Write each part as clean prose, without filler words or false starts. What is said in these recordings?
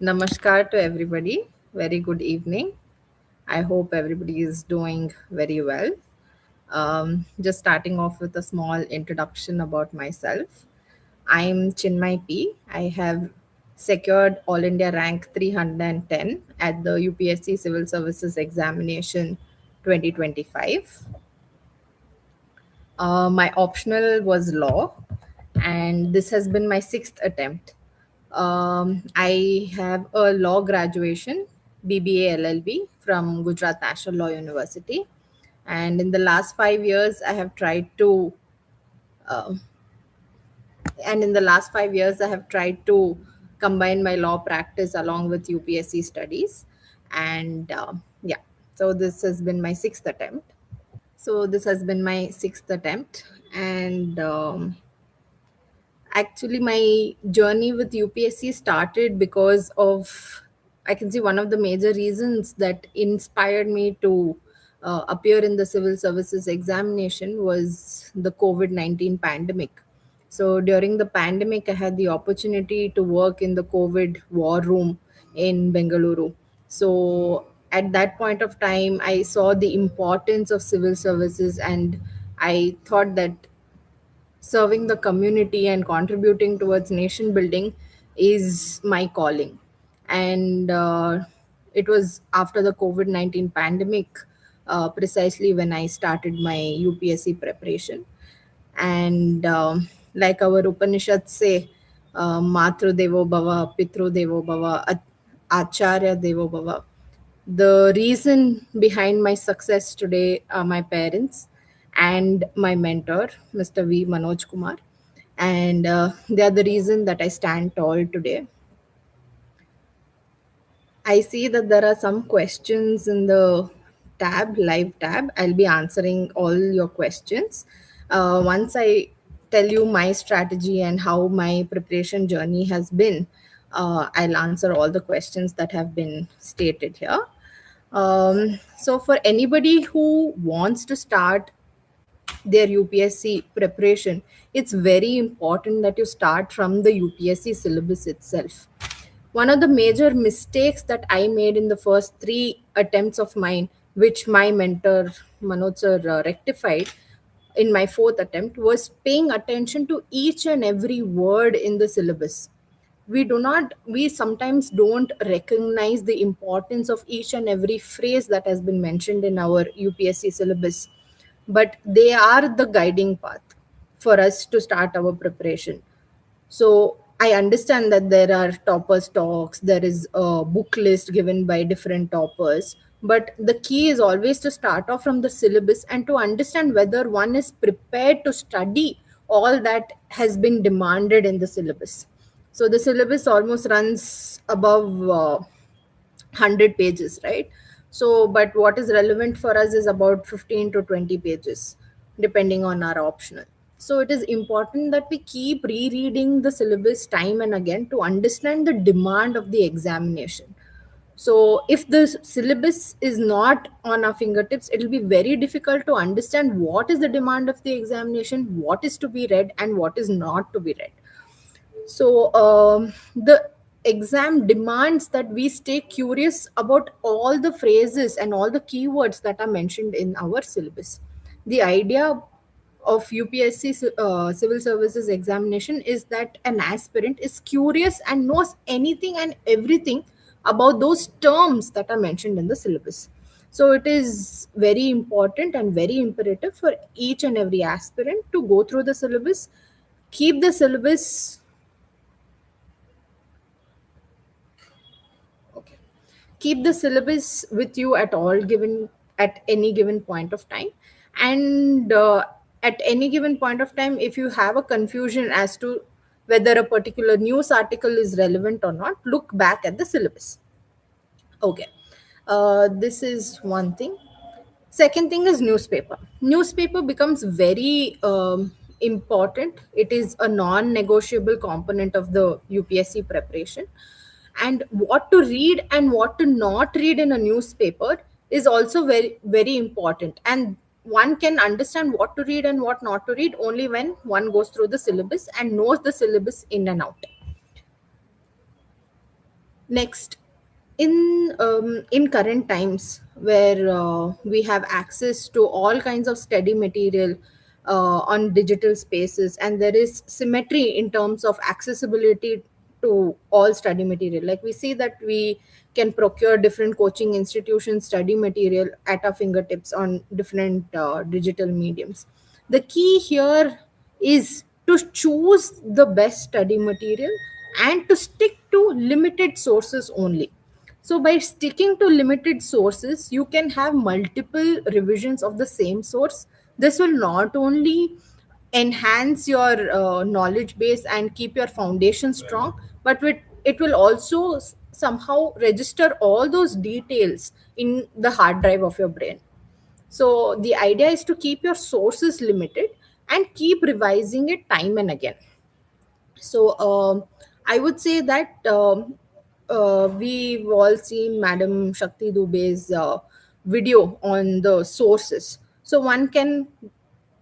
Namaskar to everybody. Very good evening. I hope everybody is doing very well. Just starting off with a small introduction about myself. I'm Chinmay P. I have secured All India rank 310 at the UPSC Civil Services Examination 2025. My optional was law, and this has been my sixth attempt. I have a law graduation, BBA LLB from Gujarat National Law University, and in the last 5 years, uh, I have tried to combine my law practice along with UPSC studies, and yeah, so this has been my sixth attempt. And actually, my journey with UPSC started because of, I can see one of the major reasons that inspired me to appear in the civil services examination was the COVID 19 pandemic. So during the pandemic, I had the opportunity to work in the COVID war room in Bengaluru. So at that point of time, I saw the importance of civil services, and I thought that serving the community and contributing towards nation building is my calling. And it was after the COVID 19 pandemic, precisely when I started my UPSC preparation. And like our Upanishads say, Matru Devo Bhava, Pitru Devo Bhava, Acharya Devo Bhava. The reason behind my success today are my parents and my mentor, Mr. V. Manoj Kumar. And they are the reason that I stand tall today. I see that there are some questions in the live tab. I'll be answering all your questions. Once I tell you my strategy and how my preparation journey has been, I'll answer all the questions that have been stated here. So, for anybody who wants to start their UPSC preparation, it's very important that you start from the UPSC syllabus itself. One of the major mistakes that I made in the first three attempts of mine, which my mentor Manoj sir rectified in my fourth attempt, was paying attention to each and every word in the syllabus. We sometimes don't recognize the importance of each and every phrase that has been mentioned in our UPSC syllabus, but they are the guiding path for us to start our preparation. So I understand that there are toppers talks, there is a book list given by different toppers, but the key is always to start off from the syllabus and to understand whether one is prepared to study all that has been demanded in the syllabus. So the syllabus almost runs above 100 pages, right? So, but what is relevant for us is about 15 to 20 pages, depending on our optional. So, it is important that we keep rereading the syllabus time and again to understand the demand of the examination. So, if the syllabus is not on our fingertips, it will be very difficult to understand what is the demand of the examination, what is to be read, and what is not to be read. So the exam demands that we stay curious about all the phrases and all the keywords that are mentioned in our syllabus. The idea of UPSC civil services examination is that an aspirant is curious and knows anything and everything about those terms that are mentioned in the syllabus. So it is very important and very imperative for each and every aspirant to go through the syllabus, keep the syllabus. Okay. Keep the syllabus with you at all given at any given point of time. And at any given point of time, if you have a confusion as to whether a particular news article is relevant or not, look back at the syllabus. Okay. This is one thing. Second thing is newspaper. Newspaper becomes very important. It is a non-negotiable component of the UPSC preparation. And what to read and what to not read in a newspaper is also very, very important. And one can understand what to read and what not to read only when one goes through the syllabus and knows the syllabus in and out. Next, in current times where we have access to all kinds of study material on digital spaces, and there is symmetry in terms of accessibility to all study material, like we see that we can procure different coaching institutions study material at our fingertips on different digital mediums. The key here is to choose the best study material and to stick to limited sources only. So, by sticking to limited sources, you can have multiple revisions of the same source. This will not only enhance your knowledge base and keep your foundation strong, but it will also somehow register all those details in the hard drive of your brain. So, the idea is to keep your sources limited and keep revising it time and again. So I would say that we've all seen Madam Shakti Dubey's video on the sources. So one can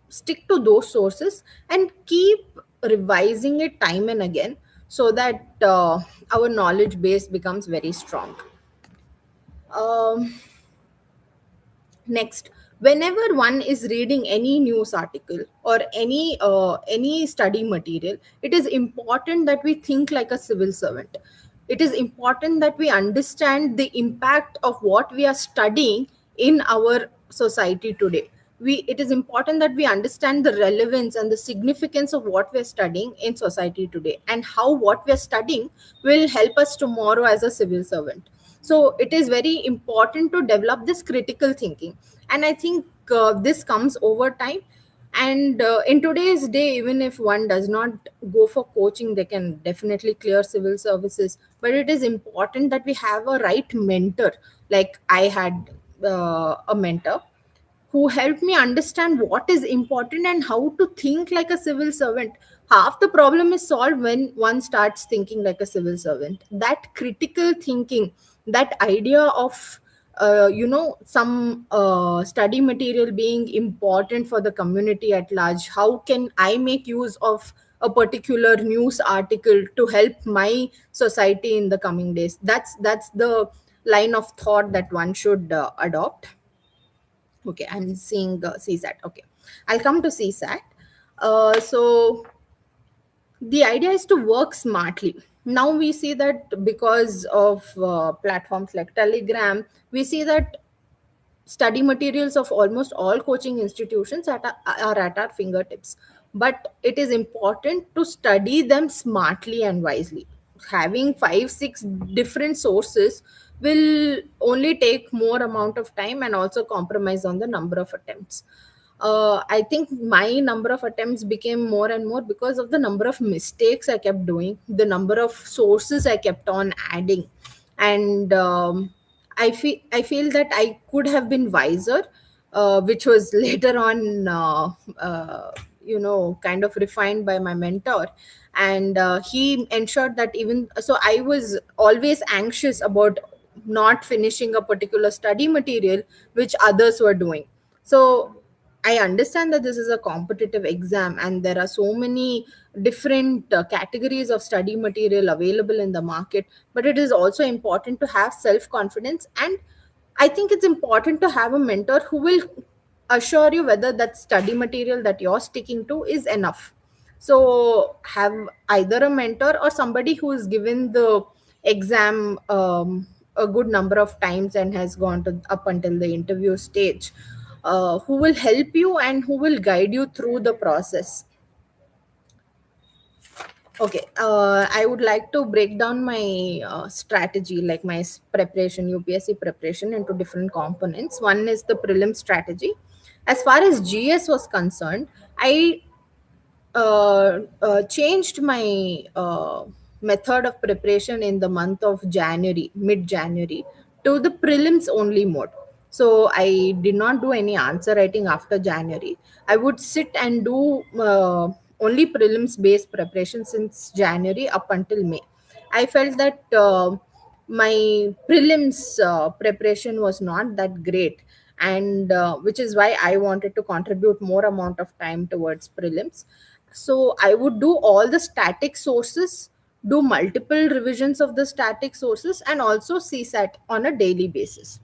stick to those sources and keep revising it time and again so that our knowledge base becomes very strong. Um, Next, whenever one is reading any news article or any study material, it is important that we think like a civil servant. It is important that we understand the impact of what we are studying in our society today. It is important that we understand the relevance and the significance of what we're studying in society today, and how what we're studying will help us tomorrow as a civil servant. So it is very important to develop this critical thinking, and I think this comes over time. And in today's day, even if one does not go for coaching, they can definitely clear civil services, but it is important that we have a right mentor. Like I had a mentor who helped me understand what is important and how to think like a civil servant. Half the problem is solved when one starts thinking like a civil servant. That critical thinking, that idea of some study material being important for the community at large. How can I make use of a particular news article to help my society in the coming days? That's the line of thought that one should adopt. Okay, I'm seeing CSAT. Okay, I'll come to CSAT. So the idea is to work smartly. Now we see that because of platforms like Telegram, we see that study materials of almost all coaching institutions are at our fingertips. But it is important to study them smartly and wisely. Having 5 6 different sources will only take more amount of time and also compromise on the number of attempts. I think my number of attempts became more and more because of the number of mistakes I kept doing, the number of sources I kept on adding. And I feel that I could have been wiser, which was later on, kind of refined by my mentor. And he ensured that, even so, I was always anxious about not finishing a particular study material which others were doing. So I understand that this is a competitive exam and there are so many different categories of study material available in the market, but it is also important to have self confidence. And I think it's important to have a mentor who will assure you whether that study material that you're sticking to is enough. So, have either a mentor or somebody who is given the exam a good number of times and has gone to up until the interview stage, who will help you and who will guide you through the process. Okay, I would like to break down my strategy, like my preparation, UPSC preparation, into different components. One is the prelim strategy. As far as GS was concerned, I changed my method of preparation in the month of January, mid January, to the prelims only mode. So I did not do any answer writing after January. I would sit and do only prelims based preparation since January up until May. I felt that my prelims preparation was not that great, and which is why I wanted to contribute more amount of time towards prelims. So I would do all the static sources do multiple revisions of the static sources, and also CSAT on a daily basis.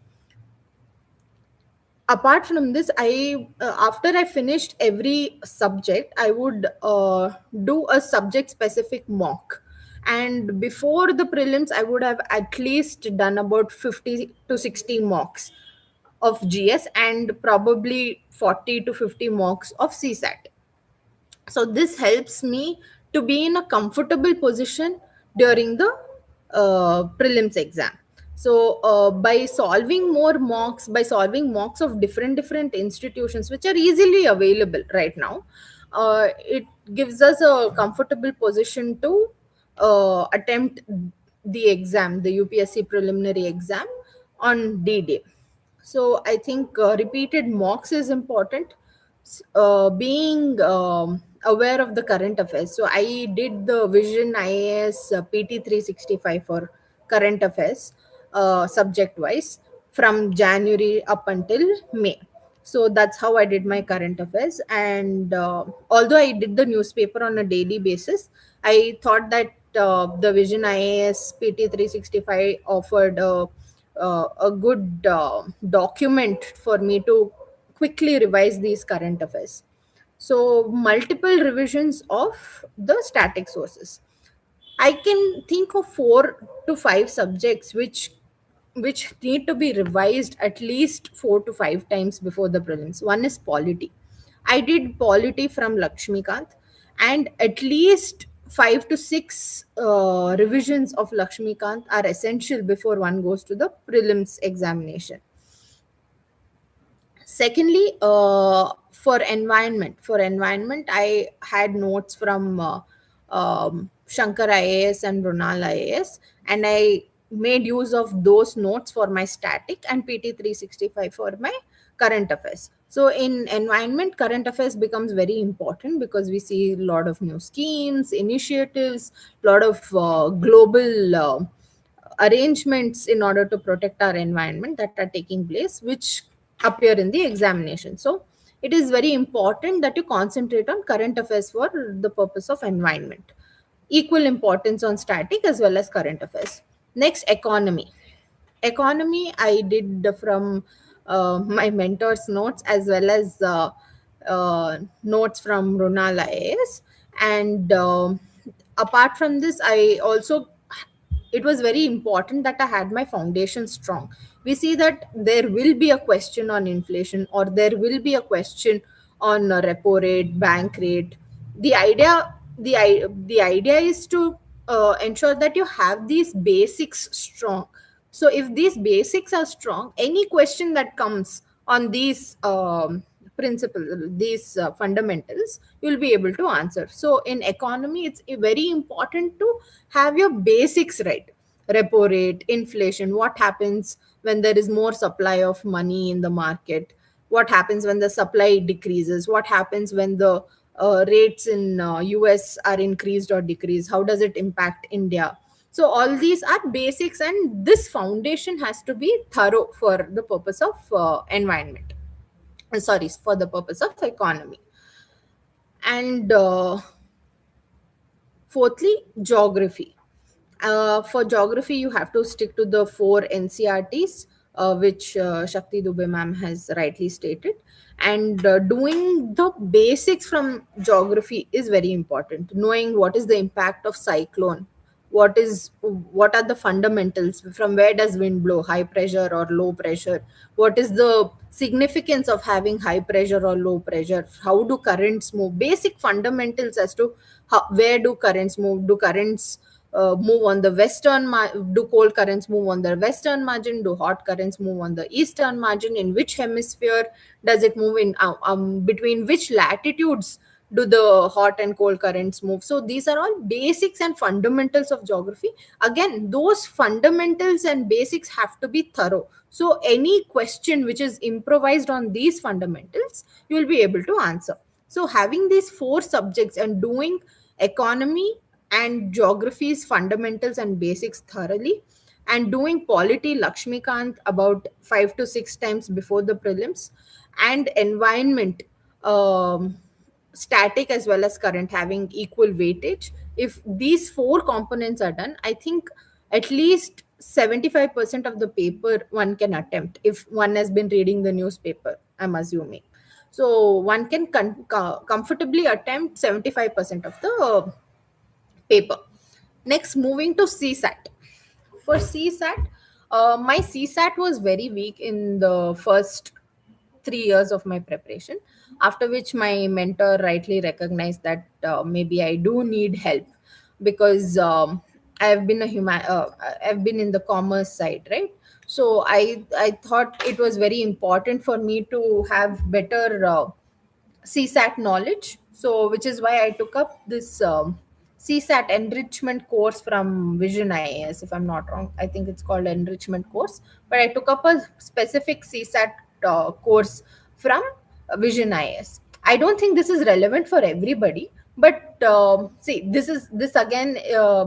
Apart from this, I after I finished every subject, I would do a subject specific mock, and before the prelims I would have at least done about 50 to 60 mocks of GS, and probably 40 to 50 mocks of CSAT. So this helps me to be in a comfortable position during the prelims exam. So by solving mocks of different institutions which are easily available right now, it gives us a comfortable position to attempt the exam, the UPSC preliminary exam, on D day. So I think repeated mocks is important. Being aware of the current affairs. So I did the Vision IAS PT 365 for current affairs, subject wise, from January up until May. So that's how I did my current affairs. And although I did the newspaper on a daily basis, I thought that the Vision IAS PT 365 offered a good document for me to quickly revise these current affairs. So, multiple revisions of the static sources. I can think of 4 to 5 subjects which need to be revised at least 4 to 5 times before the prelims. One is polity. I did polity from Lakshmikant, and at least 5 to 6 revisions of Lakshmikant are essential before one goes to the prelims examination. Secondly, for environment I had notes from Shankar IAS and Runal IAS, and I made use of those notes for my static, and PT 365 for my current affairs. So in environment, current affairs becomes very important because we see a lot of new schemes, initiatives, a lot of global arrangements in order to protect our environment that are taking place, which appear in the examination. So it is very important that you concentrate on current affairs for the purpose of environment. Equal importance on static as well as current affairs. Next, economy I did from my mentor's notes, as well as notes from Runal IAS. And apart from this, I also, it was very important that I had my foundation strong. We see that there will be a question on inflation, or there will be a question on repo rate, bank rate. The idea is to ensure that you have these basics strong. So if these basics are strong, any question that comes on these principles, these fundamentals, you'll be able to answer. So in economy, it's very important to have your basics right. Repo rate, inflation, what happens when there is more supply of money in the market, what happens when the supply decreases, what happens when the rates in US are increased or decreased, how does it impact India. So all these are basics, and this foundation has to be thorough for the purpose of environment, sorry, for the purpose of economy. And fourthly, geography. For geography, you have to stick to the 4 NCRTs, which Shakti Dubey ma'am has rightly stated. And doing the basics from geography is very important. Knowing what is the impact of cyclone, what are the fundamentals, from where does wind blow, high pressure or low pressure, what is the significance of having high pressure or low pressure, how do currents move, basic fundamentals as to where do currents move, do currents move on the do cold currents move on the western margin, do hot currents move on the eastern margin, in which hemisphere does it move, in between which latitudes do the hot and cold currents move. So these are all basics and fundamentals of geography. Again, those fundamentals and basics have to be thorough. So any question which is improvised on these fundamentals, you will be able to answer. So having these 4 subjects and doing economy and geography's fundamentals and basics thoroughly, and doing polity Lakshmikant about 5 to 6 times before the prelims, and environment, static as well as current, having equal weightage, If these four components are done, I think at least 75% of the paper one can attempt if one has been reading the newspaper, I'm assuming. So one can comfortably attempt 75% of the paper. Next, moving to CSAT. For CSAT, my CSAT was very weak in the first 3 years of my preparation, after which my mentor rightly recognized that maybe I do need help, because I've been I've been in the commerce side, right? So I thought it was very important for me to have better CSAT knowledge. So, which is why I took up this CSAT enrichment course from Vision IAS, if I'm not wrong. I think it's called enrichment course. But I took up a specific CSAT course from Vision IAS. I don't think this is relevant for everybody, but see, this again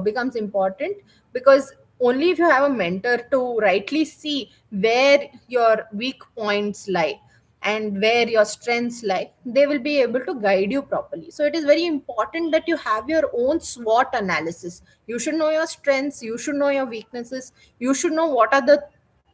becomes important, because only if you have a mentor to rightly see where your weak points lie and where your strengths lie, they will be able to guide you properly. So it is very important that you have your own SWOT analysis. You should know your strengths, you should know your weaknesses, you should know what are the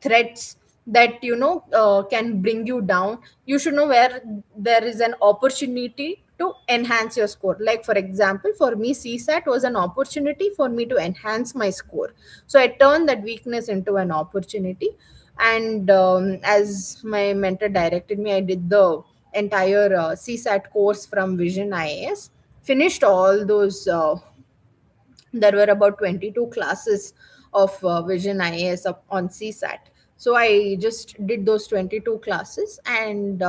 threats that can bring you down. You should know where there is an opportunity to enhance your score. Like for example, for me, CSAT was an opportunity for me to enhance my score, so I turned that weakness into an opportunity. And as my mentor directed me, I did the entire CSAT course from Vision IAS, finished all those. There were about 22 classes of Vision IAS up on CSAT. So I just did those 22 classes, and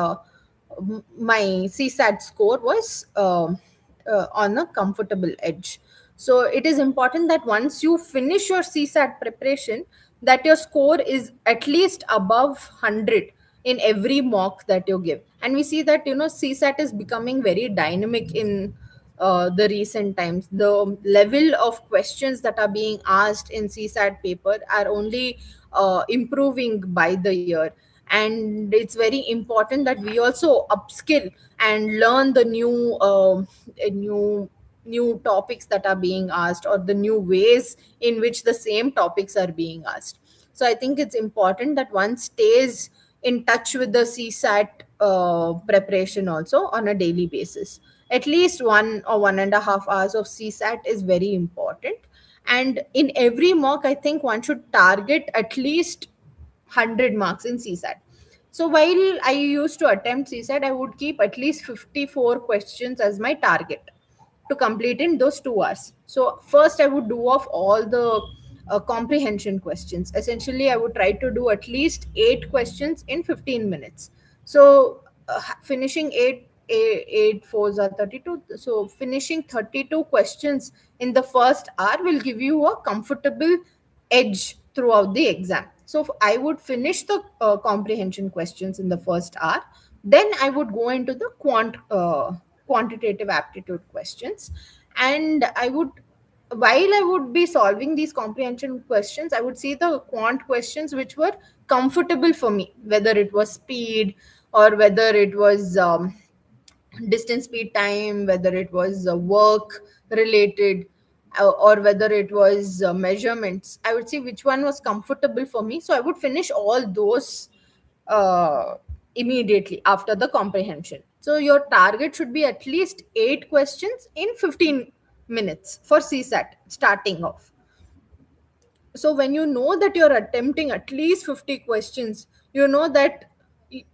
my CSAT score was on a comfortable edge. So it is important that once you finish your CSAT preparation, that your score is at least above 100 in every mock that you give. And we see that CSAT is becoming very dynamic in the recent times. The level of questions that are being asked in CSAT paper are only improving by the year. And it's very important that we also upskill and learn the new topics that are being asked, or the new ways in which the same topics are being asked. So I think it's important that one stays in touch with the CSAT preparation also on a daily basis. At least 1 or 1.5 hours of CSAT is very important. And in every mock, I think one should target at least 100 marks in CSAT. So while I used to attempt CSAT, I would keep at least 54 questions as my target to complete in those 2 hours. So first, I would do off all the comprehension questions. Essentially, I would try to do at least 8 questions in 15 minutes. So finishing eight fours are 32. So finishing 32 questions in the first hour will give you a comfortable edge throughout the exam. So if I would finish the comprehension questions in the first hour, then I would go into the quantitative aptitude questions. And I would, while I would be solving these comprehension questions, I would see the quant questions which were comfortable for me, whether it was speed, or whether it was distance, speed, time, whether it was work related, or whether it was measurements. I would see which one was comfortable for me, so I would finish all those uh, immediately after the comprehension. So your target should be at least 8 questions in 15 minutes for CSAT starting off. So when you know that you're attempting at least 50 questions, you know that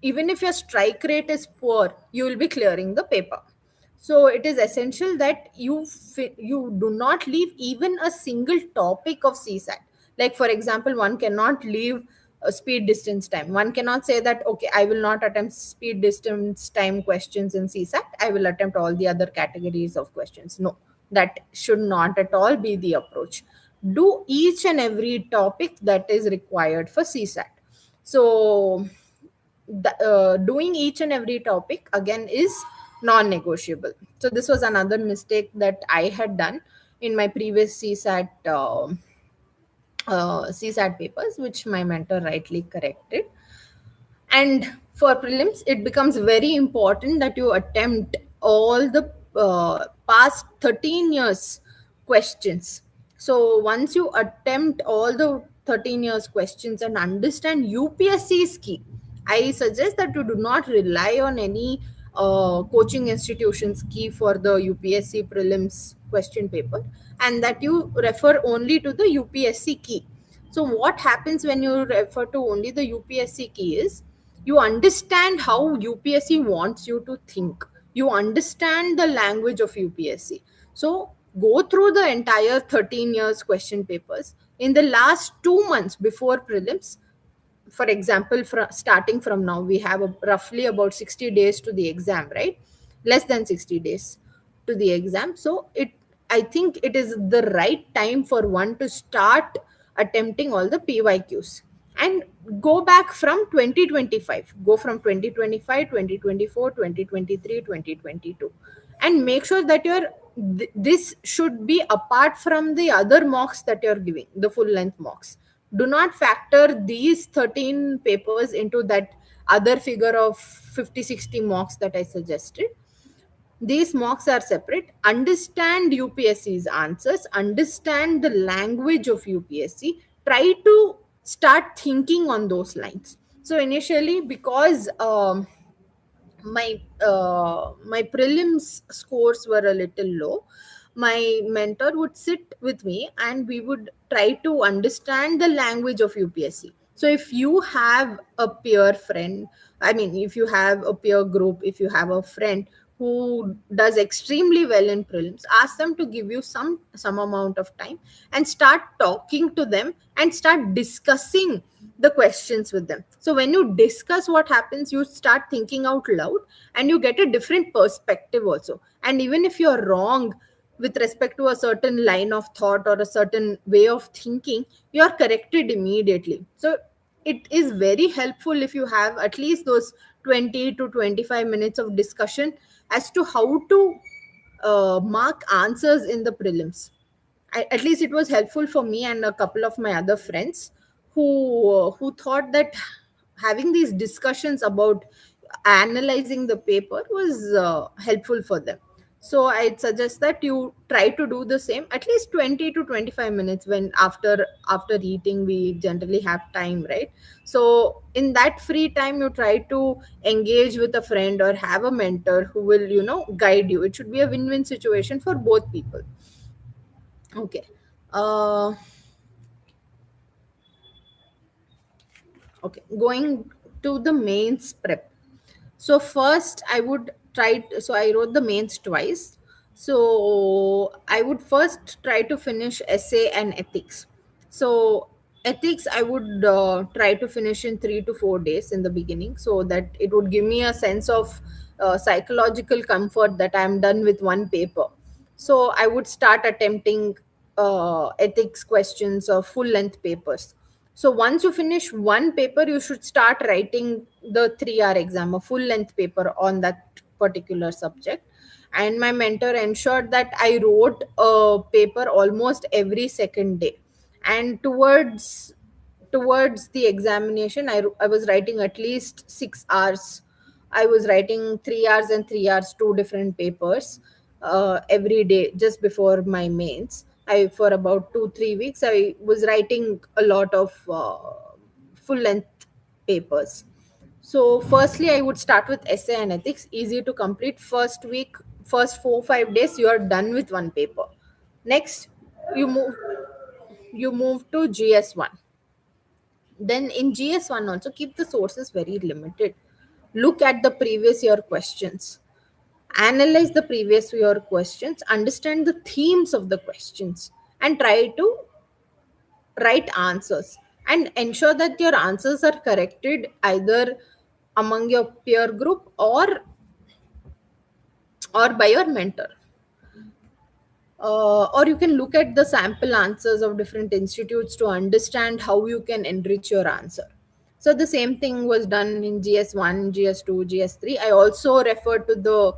even if your strike rate is poor, you will be clearing the paper. So it is essential that you do not leave even a single topic of CSAT. Like for example, one cannot leave a speed distance time. One cannot say that, okay, I will not attempt speed distance time questions in CSAT, I will attempt all the other categories of questions. No, that should not at all be the approach. Do each and every topic that is required for CSAT. So doing each and every topic again is non-negotiable. So this was another mistake that I had done in my previous CSAT papers, which my mentor rightly corrected. And for prelims, it becomes very important that you attempt all the past 13 years questions. So once you attempt all the 13 years questions and understand UPSC's key, I suggest that you do not rely on any coaching institutions key for the UPSC prelims question paper, and that you refer only to the UPSC key. So what happens when you refer to only the UPSC key is you understand how UPSC wants you to think. You understand the language of UPSC. So go through the entire 13 years question papers. In the last 2 months before prelims, for example, starting from now, we have roughly about 60 days to the exam, right? Less than 60 days to the exam. So I think it is the right time for one to start attempting all the PYQs and go back from 2025, go from 2025, 2024, 2023, 2022, and make sure that this should be apart from the other mocks that you're giving, the full length mocks. Do not factor these 13 papers into that other figure of 50, 60 mocks that I suggested. These mocks are separate. Understand UPSC's answers, understand the language of UPSC, try to start thinking on those lines. So initially, because my prelims scores were a little low, my mentor would sit with me and we would try to understand the language of UPSC. So if you have a peer friend, I mean, if you have a peer group, if you have a friend who does extremely well in prelims, ask them to give you some amount of time and start talking to them and start discussing the questions with them. So when you discuss, what happens, you start thinking out loud and you get a different perspective also. And even if you're wrong with respect to a certain line of thought or a certain way of thinking, you're corrected immediately. So it is very helpful if you have at least those 20 to 25 minutes of discussion as to how to mark answers in the prelims. At least it was helpful for me and a couple of my other friends who thought that having these discussions about analyzing the paper was helpful for them. So I'd suggest that you try to do the same at least 20 to 25 minutes. When after eating, we generally have time, right? So in that free time, you try to engage with a friend or have a mentor who will guide you. It should be a win-win situation for both people. Okay. Uh, okay. Going to the mains prep. So first, I would try. So I wrote the mains twice. So I would first try to finish essay and ethics. So ethics, I would try to finish in 3 to 4 days in the beginning, so that it would give me a sense of psychological comfort that I'm done with one paper. So I would start attempting ethics questions or full length papers. So once you finish one paper, you should start writing the 3 hour exam, a full length paper on that particular subject. And my mentor ensured that I wrote a paper almost every second day. And towards the examination, I was writing at least 6 hours. I was writing 3 hours and 3 hours, two different papers every day just before my mains. I For about 2 3 weeks I was writing a lot of full length papers. So firstly, I would start with essay and ethics, easy to complete. First week, first 4 5 days, you are done with one paper. Next, you move to GS1. Then in GS1 also, keep the sources very limited. Look at the previous year questions, analyze the previous year questions, understand the themes of the questions, and try to write answers, and ensure that your answers are corrected either among your peer group or by your mentor. Or you can look at the sample answers of different institutes to understand how you can enrich your answer. So the same thing was done in GS1, GS2, GS3. I also referred to the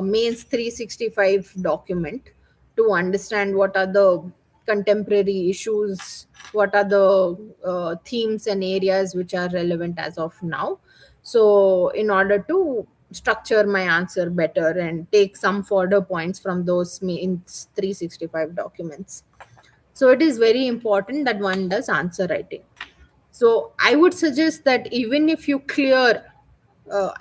mains 365 document to understand what are the contemporary issues, what are the themes and areas which are relevant as of now. So in order to structure my answer better and take some further points from those means 365 documents. So it is very important that one does answer writing. So I would suggest that even if you clear,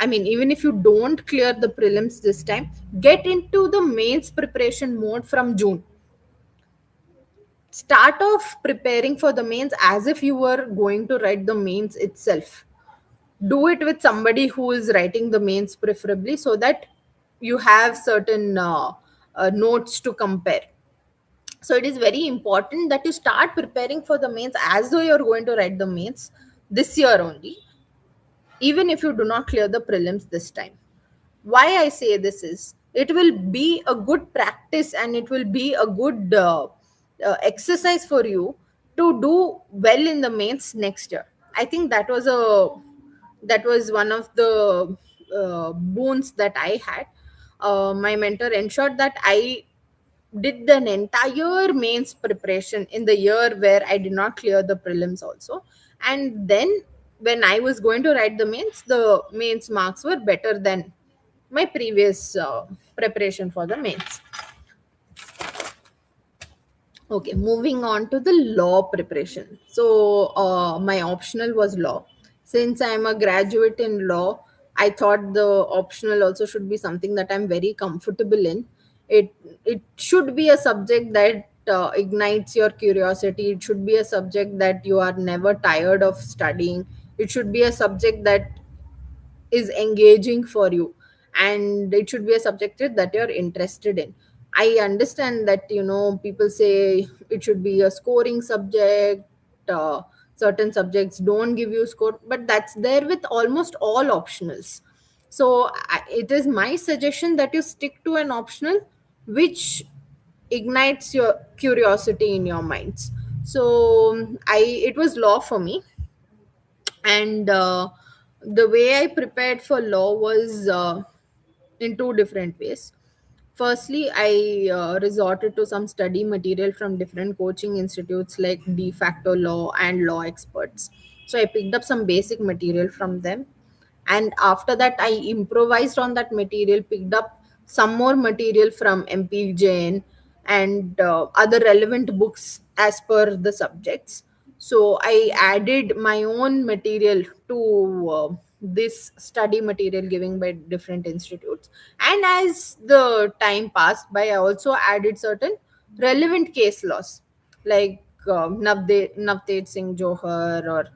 even if you don't clear the prelims this time, get into the mains preparation mode from June. Start off preparing for the mains as if you were going to write the mains itself. Do it with somebody who is writing the mains, preferably, so that you have certain notes to compare. So it is very important that you start preparing for the mains as though you're going to write the mains this year only, even if you do not clear the prelims this time. Why I say this is, it will be a good practice and it will be a good exercise for you to do well in the mains next year. I think that was one of the boons that I had. My mentor ensured that I did an entire mains preparation in the year where I did not clear the prelims also. And then when I was going to write the mains marks were better than my previous preparation for the mains. Okay, moving on to the law preparation. So, my optional was law. Since I'm a graduate in law, I thought the optional also should be something that I'm very comfortable in. It should be a subject that ignites your curiosity. It should be a subject that you are never tired of studying. It should be a subject that is engaging for you, and it should be a subject that you're interested in. I understand that people say it should be a scoring subject. Certain subjects don't give you score, but that's there with almost all optionals. So it is my suggestion that you stick to an optional which ignites your curiosity in your minds. So I it was law for me. And the way I prepared for law was in two different ways. Firstly, I resorted to some study material from different coaching institutes like De facto Law and Law Experts. So I picked up some basic material from them, and after that I improvised on that material, picked up some more material from MP Jain and other relevant books as per the subjects. So I added my own material to this study material given by different institutes. And as the time passed by, I also added certain relevant case laws like Navteej Singh Johar or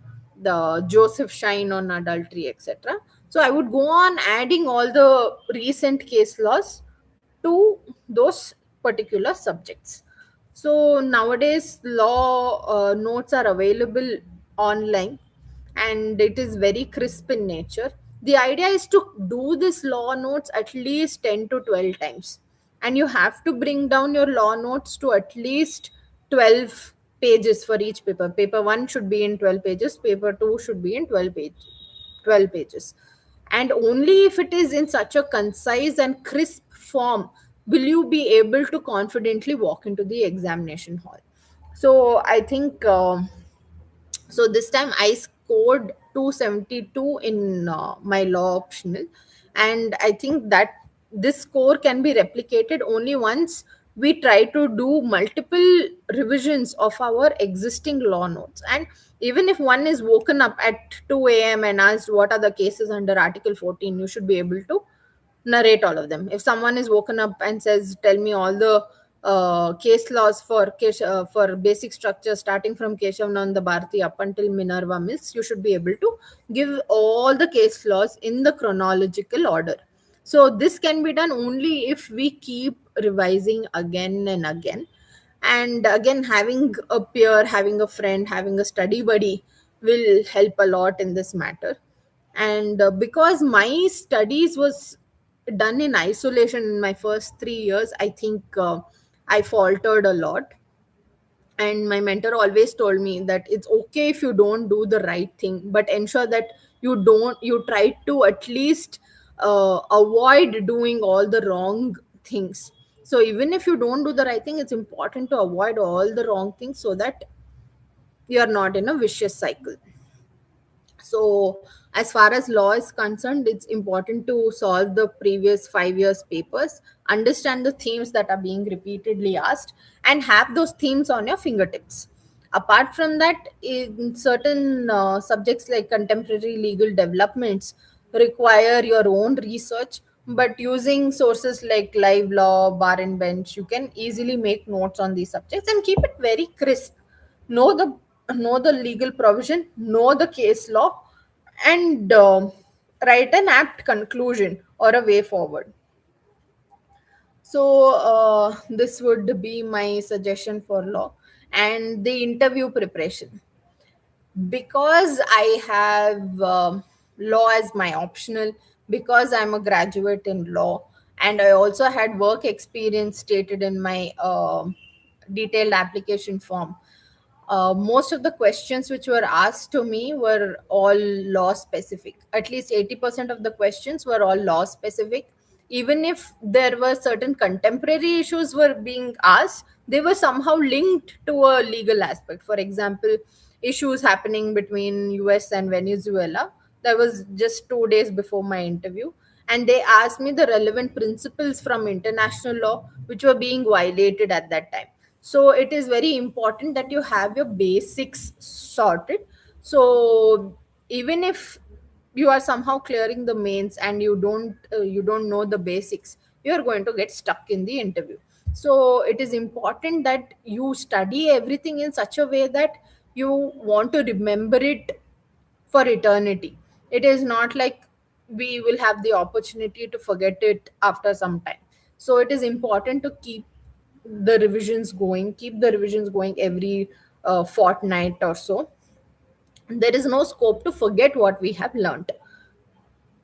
the Joseph Shine on adultery, etc. So I would go on adding all the recent case laws to those particular subjects. So nowadays, law notes are available online, and it is very crisp in nature. The idea is to do this law notes at least 10 to 12 times, and you have to bring down your law notes to at least 12 pages for each paper. Paper 1 should be in 12 pages, paper 2 should be in 12 pages. And only if it is in such a concise and crisp form will you be able to confidently walk into the examination hall. So I think so this time I scored 272 in my law optional, and I think that this score can be replicated only once we try to do multiple revisions of our existing law notes. And even if one is woken up at 2 a.m. and asked what are the cases under article 14, you should be able to narrate all of them. If someone is woken up and says, "Tell me all the case laws for basic structure starting from Keshav Nanda Bharati up until Minerva Mills," you should be able to give all the case laws in the chronological order. So this can be done only if we keep revising again and again. And again, having a peer, having a friend, having a study buddy will help a lot in this matter. And because my studies was done in isolation in my first 3 years, I think I faltered a lot. And my mentor always told me that it's okay if you don't do the right thing, but ensure that you try to at least avoid doing all the wrong things. So even if you don't do the right thing, it's important to avoid all the wrong things so that you are not in a vicious cycle. So As far as law is concerned, it's important to solve the previous 5 years papers, understand the themes that are being repeatedly asked, and have those themes on your fingertips. Apart from that, in certain subjects like contemporary legal developments require your own research, but using sources like live law, bar and bench, you can easily make notes on these subjects and keep it very crisp. Know the know the legal provision, know the case law, and write an apt conclusion or a way forward. So this would be my suggestion for law. And the interview preparation, because I have law as my optional, because I'm a graduate in law, and I also had work experience stated in my detailed application form. Most of the questions which were asked to me were all law specific. At least 80% of the questions were all law specific. Even if there were certain contemporary issues were being asked, they were somehow linked to a legal aspect. For example, issues happening between US and Venezuela. That was just 2 days before my interview. And they asked me the relevant principles from international law which were being violated at that time. So it is very important that you have your basics sorted. So even if you are somehow clearing the mains and you don't know the basics, you are going to get stuck in the interview. So it is important that you study everything in such a way that you want to remember it for eternity. It is not like we will have the opportunity to forget it after some time. So it is important to keep the revisions going every fortnight or so. There is no scope to forget what we have learned.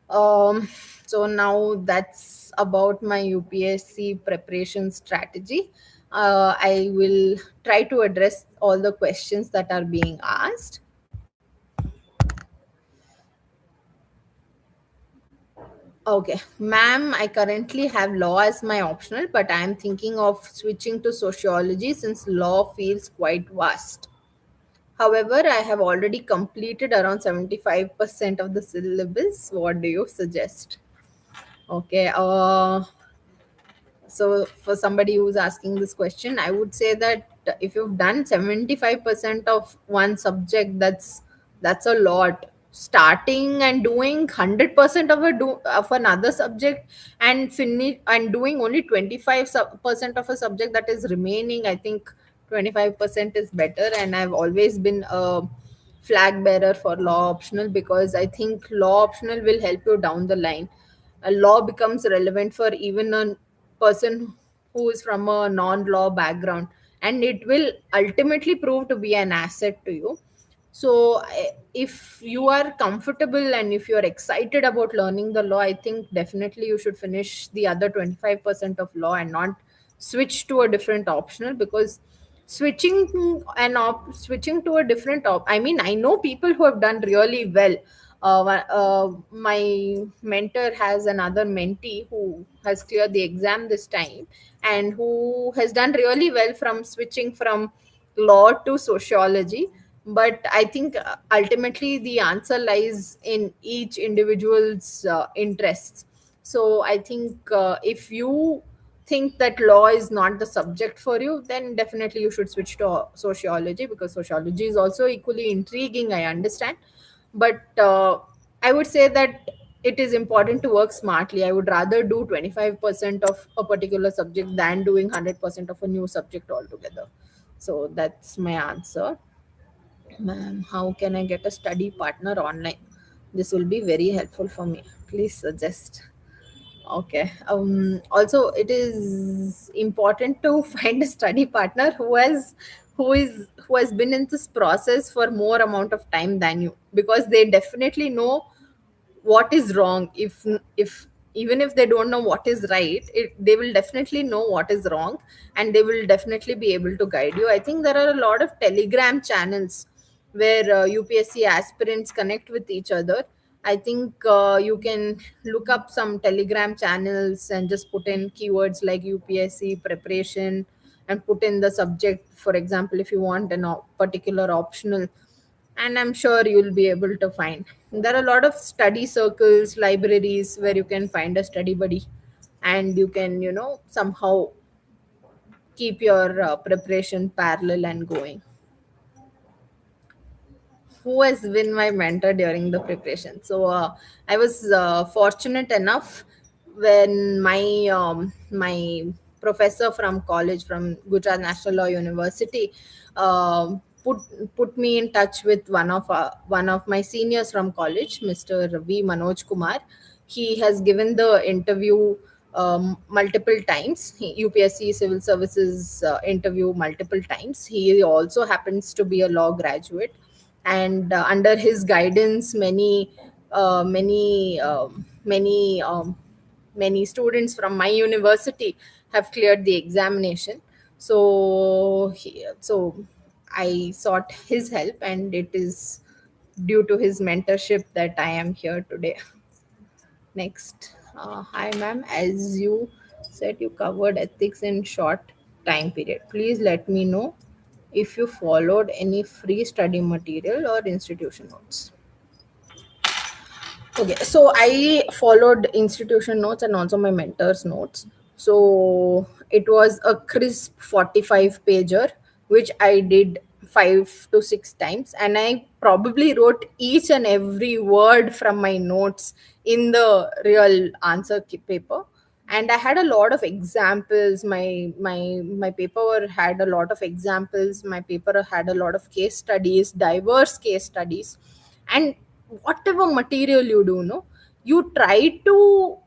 um, so now that's about my UPSC preparation strategy. I will try to address all the questions that are being asked. Okay, ma'am, I currently have law as my optional, but I am thinking of switching to sociology since law feels quite vast. However, I have already completed around 75% of the syllabus. What do you suggest? Okay, so for somebody who's asking this question, I would say that if you've done 75% of one subject, that's a lot. Starting and doing 100% of another subject, and finish and doing only 25% of a subject that is remaining, I think 25% is better. And I've always been a flag bearer for law optional, because I think law optional will help you down the line. A law becomes relevant for even a person who is from a non-law background, and it will ultimately prove to be an asset to you. So if you are comfortable and if you are excited about learning the law, I think definitely you should finish the other 25% of law and not switch to a different optional. Because switching to a different I mean, I know people who have done really well. My mentor has another mentee who has cleared the exam this time, and who has done really well from switching from law to sociology. But I think ultimately the answer lies in each individual's interests. So I think if you think that law is not the subject for you, then definitely you should switch to sociology, because sociology is also equally intriguing, I understand. But I would say that it is important to work smartly. I would rather do 25% of a particular subject than doing 100% of a new subject altogether. So that's my answer. Ma'am, how can I get a study partner online? This will be very helpful for me. Please suggest. Okay. Also, it is important to find a study partner who has been in this process for more amount of time than you, because they definitely know what is wrong. If even if they don't know what is right, they will definitely know what is wrong, and they will definitely be able to guide you. I think there are a lot of telegram channels where UPSC aspirants connect with each other. I think you can look up some telegram channels and just put in keywords like UPSC preparation and put in the subject. For example, if you want a particular optional, and I'm sure you'll be able to find. There are a lot of study circles, libraries where you can find a study buddy, and you can, somehow keep your preparation parallel and going. Who has been my mentor during the preparation? So I was fortunate enough when my professor from college, from Gujarat National Law University, um put put me in touch with one of my seniors from college, Mr. V Manoj Kumar. He has given the interview multiple times. UPSC civil services interview multiple times. He also happens to be a law graduate, and under his guidance, many students from my university have cleared the examination. So I sought his help, and it is due to his mentorship that I am here today. Next, hi ma'am, as you said you covered ethics in short time period, please let me know if you followed any free study material or institution notes. Okay, so I followed institution notes and also my mentor's notes. So it was a crisp 45 pager, which I did 5 to 6 times, and I probably wrote each and every word from my notes in the real answer paper. And I had a lot of examples. My paper had a lot of examples. My paper had a lot of case studies, diverse case studies. And whatever material you do, no, you try to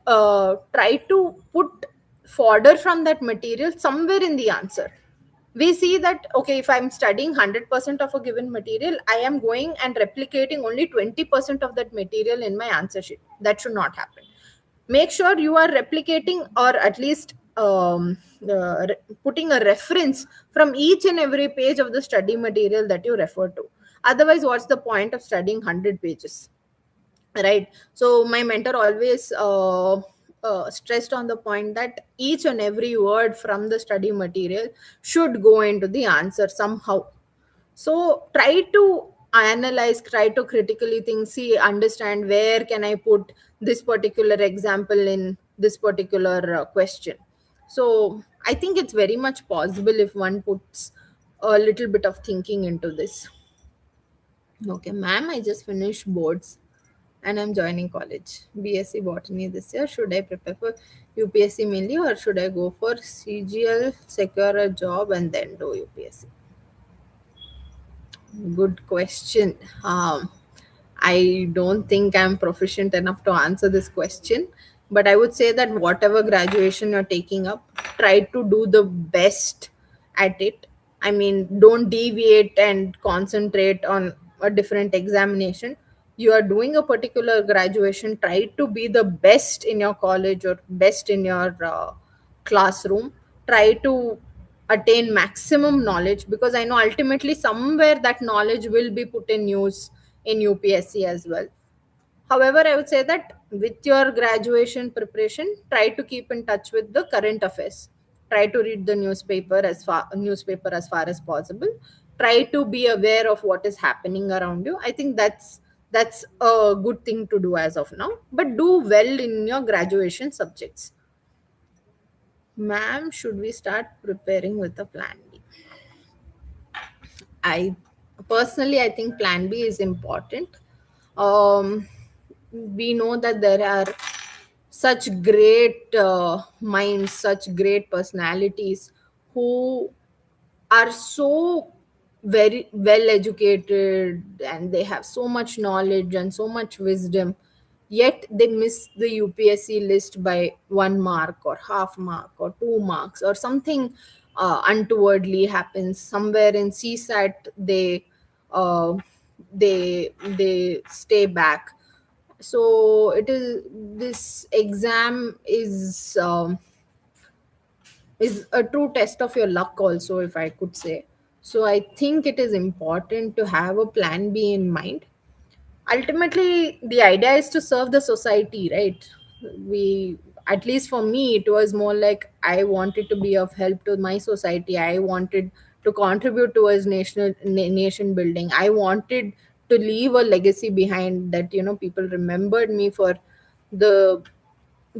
put fodder from that material somewhere in the answer. We see that, okay, if I'm studying 100% of a given material, I am going and replicating only 20% of that material in my answer sheet. That should not happen. Make sure you are replicating, or at least putting a reference from each and every page of the study material that you refer to. Otherwise, what's the point of studying 100 pages, right? So my mentor always stressed on the point that each and every word from the study material should go into the answer somehow. So try to analyze, try to critically think, see, understand where can I put this particular example in this particular question. So I think it's very much possible if one puts a little bit of thinking into this. Okay, ma'am, I just finished boards and I'm joining college. BSc Botany this year. Should I prepare for UPSC mainly, or should I go for CGL, secure a job, and then do UPSC? Good question. I don't think I'm proficient enough to answer this question, but I would say that whatever graduation you're taking up, try to do the best at it. I mean, don't deviate and concentrate on a different examination. You are doing a particular graduation, try to be the best in your college or best in your classroom. Try to attain maximum knowledge, because I know ultimately somewhere that knowledge will be put in use in UPSC as well. However, I would say that with your graduation preparation, try to keep in touch with the current affairs. Try to read the newspaper as far as possible. Try to be aware of what is happening around you. I think that's a good thing to do as of now. But do well in your graduation subjects. Ma'am, should we start preparing with a plan B? I personally, I think plan B is important. We know that there are such great minds, such great personalities who are so very well educated, and they have so much knowledge and so much wisdom, yet they miss the UPSC list by 1 mark or half mark or 2 marks, or something untowardly happens somewhere in CSAT. They stay back. So it is, this exam is a true test of your luck also, if I could say. So I think it is important to have a plan B in mind. Ultimately, the idea is to serve the society, right? We, at least for me, it was more like I wanted to be of help to my society. I wanted to contribute towards nation building. I wanted to leave a legacy behind, that people remembered me for the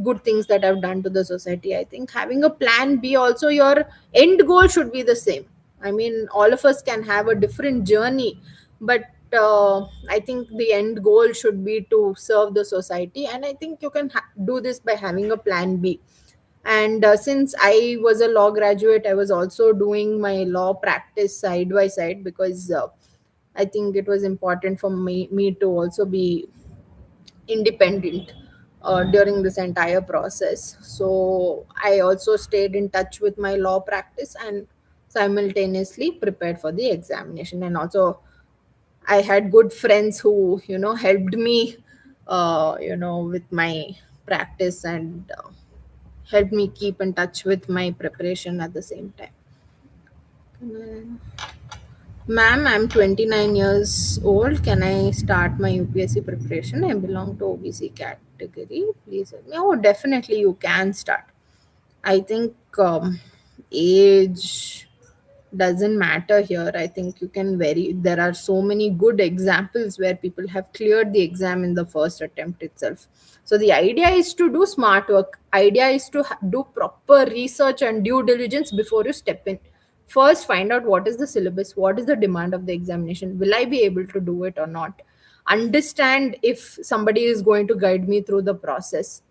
good things that I've done to the society. I think having a plan B also, your end goal should be the same. I mean, all of us can have a different journey, but I think the end goal should be to serve the society, and I think you can do this by having a plan B. And since I was a law graduate, I was also doing my law practice side by side, because I think it was important for me to also be independent during this entire process. So I also stayed in touch with my law practice and simultaneously prepared for the examination. And also, I had good friends who, helped me, with my practice, and helped me keep in touch with my preparation at the same time. Ma'am, I'm 29 years old. Can I start my UPSC preparation? I belong to OBC category. Please help me. Oh, definitely you can start. I think age doesn't matter here. I think you can vary. There are so many good examples where people have cleared the exam in the first attempt itself. So the idea is to do smart work. Idea is to do proper research and due diligence before you step in. First, find out what is the syllabus, what is the demand of the examination. Will I be able to do it or not? Understand if somebody is going to guide me through the process.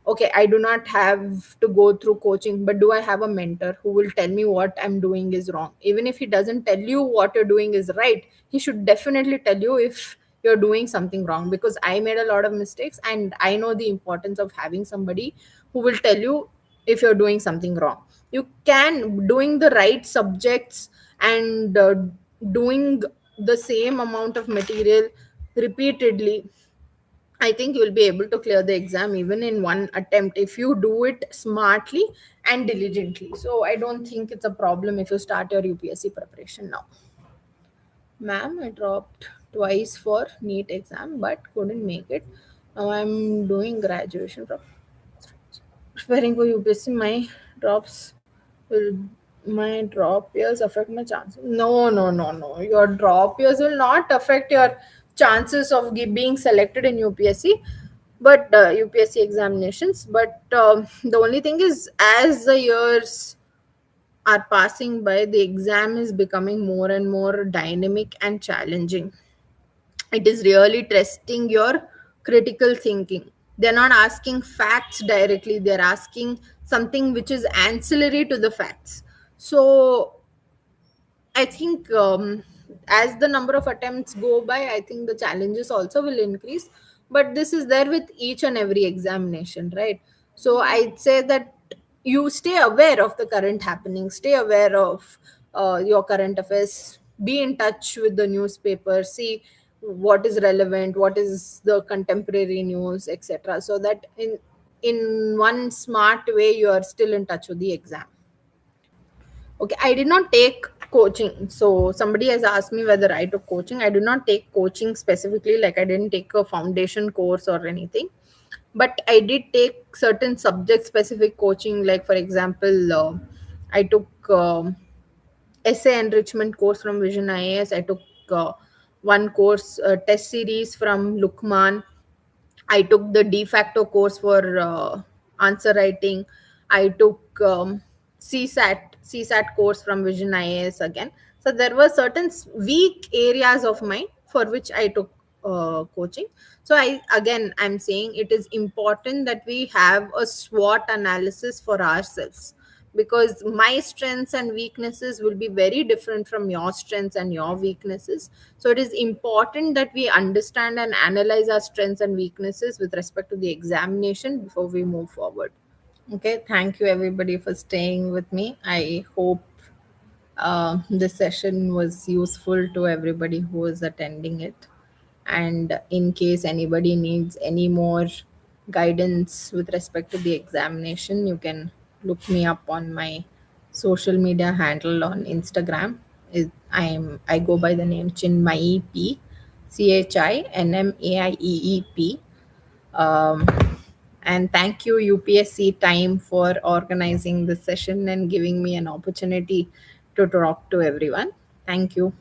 Okay, I do not have to go through coaching, but do I have a mentor who will tell me what I'm doing is wrong? Even if he doesn't tell you what you're doing is right, he should definitely tell you if you're doing something wrong, because I made a lot of mistakes, and I know the importance of having somebody who will tell you if you're doing something wrong. You can doing the right subjects, and doing the same amount of material repeatedly, I think you'll be able to clear the exam even in one attempt if you do it smartly and diligently. So I don't think it's a problem if you start your UPSC preparation now. Ma'am, I dropped twice for NEET exam but couldn't make it. Now I'm doing graduation from preparing for UPSC. Will my drop years affect my chances? No, no, no, no. Your drop years will not affect your chances of being selected in UPSC, but UPSC examinations. But the only thing is, as the years are passing by, the exam is becoming more and more dynamic and challenging. It is really testing your critical thinking. They're not asking facts directly, they're asking something which is ancillary to the facts. So I think as the number of attempts go by, I think the challenges also will increase. But this is there with each and every examination, right? So I'd say that you stay aware of the current happenings, stay aware of your current affairs, be in touch with the newspaper, see what is relevant, what is the contemporary news, etc. So that in one smart way, you are still in touch with the exam. Okay, I did not take coaching. So somebody has asked me whether I took coaching. I did not take coaching specifically, like I didn't take a foundation course or anything. But I did take certain subject specific coaching, like for example, I took essay enrichment course from Vision IAS. I took one course test series from Lukman. I took the de facto course for answer writing. I took CSAT course from Vision IAS again. So there were certain weak areas of mine for which I took coaching. So I'm saying it is important that we have a SWOT analysis for ourselves, because my strengths and weaknesses will be very different from your strengths and your weaknesses. So it is important that we understand and analyze our strengths and weaknesses with respect to the examination before we move forward. Okay, thank you everybody for staying with me. I hope this session was useful to everybody who is attending it. And in case anybody needs any more guidance with respect to the examination, you can look me up on my social media handle on Instagram. I go by the name Chinmayi P, ChinMaiEep. Um, and thank you, UPSC Time, for organizing this session and giving me an opportunity to talk to everyone. Thank you.